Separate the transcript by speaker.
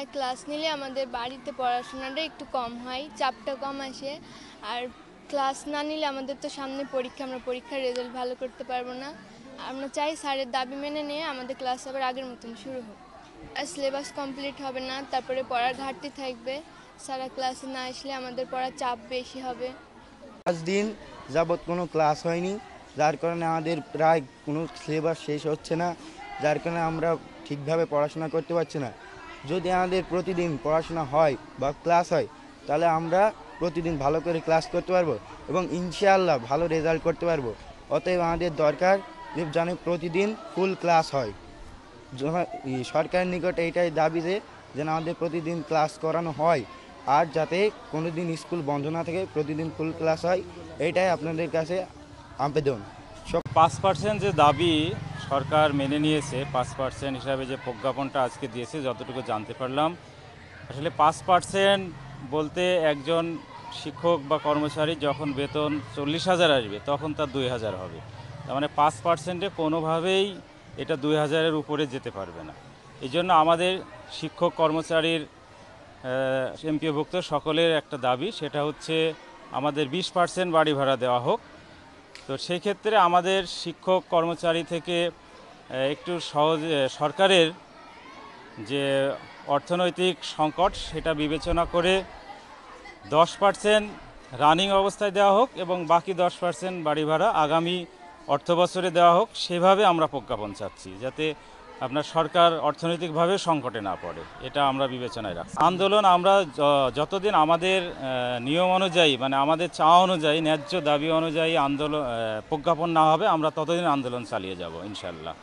Speaker 1: স্যাররা ক্লাস নিলে আমাদের বাড়িতে পড়াশোনাটা একটু কম হয়, চাপটা কম আসে। আর ক্লাস না নিলে আমাদের তো সামনে পরীক্ষা, আমরা পরীক্ষার রেজাল্ট ভালো করতে পারবো না। আমরা চাই স্যারের দাবি মেনে নিয়ে আমাদের ক্লাস আবার আগের মতন শুরু হোক। আর সিলেবাস কমপ্লিট হবে না, তারপরে পড়ার ঘাটতি থাকবে। স্যাররা ক্লাসে না আসলে আমাদের পড়ার চাপ বেশি হবে।
Speaker 2: 5 দিন যাবৎ কোনো ক্লাস হয়নি, যার কারণে আমাদের প্রায় কোনো সিলেবাস শেষ হচ্ছে না, যার কারণে আমরা ঠিকভাবে পড়াশোনা করতে পারছি না। যদি আমাদের প্রতিদিন পড়াশোনা হয় বা ক্লাস হয়, তাহলে আমরা প্রতিদিন ভালো করে ক্লাস করতে পারবো এবং ইনশাআল্লাহ ভালো রেজাল্ট করতে পারবো। অতএব আমাদের দরকার যে যেন প্রতিদিন ফুল ক্লাস হয়। সরকারের নিকট এইটাই দাবি যে যেন আমাদের প্রতিদিন ক্লাস করানো হয়, আর যাতে কোনো দিন স্কুল বন্ধ না থাকে, প্রতিদিন ফুল ক্লাস হয়, এইটাই আপনাদের কাছে আবেদন।
Speaker 3: 5% যে দাবি সরকার মেনে নিয়েছে, 5% হিসাবে যে প্রজ্ঞাপনটা আজকে দিয়েছে, যতটুকু জানতে পারলাম, আসলে 5% বলতে একজন শিক্ষক বা কর্মচারী যখন বেতন 40,000 আসবে তখন তার 2,000 হবে। তার মানে 5%-এ কোনোভাবেই এটা 2,000-এর উপরে যেতে পারবে না। এই জন্য আমাদের শিক্ষক কর্মচারীর এমপিওভুক্ত সকলের একটা দাবি, সেটা হচ্ছে আমাদের 20% বাড়ি ভাড়া দেওয়া হোক। তো সেই ক্ষেত্রে আমাদের শিক্ষক কর্মচারী থেকে একটু সরকারের যে অর্থনৈতিক সংকট সেটা বিবেচনা করে 10% রানিং অবস্থায় দেওয়া হোক এবং বাকি 10% বাড়ি ভাড়া আগামী অর্থবছরে দেওয়া হোক। সেভাবে আমরা প্রজ্ঞাপন চাচ্ছি, যাতে আপনার সরকার অর্থনৈতিকভাবে সংকটে না পড়ে, এটা আমরা বিবেচনায় রাখছি। আন্দোলন আমরা যতদিন আমাদের নিয়ম অনুযায়ী, মানে আমাদের চাওয়া অনুযায়ী, ন্যায্য দাবি অনুযায়ী আন্দোলন প্রজ্ঞাপন না হবে, আমরা ততদিন আন্দোলন চালিয়ে যাব ইনশাল্লাহ।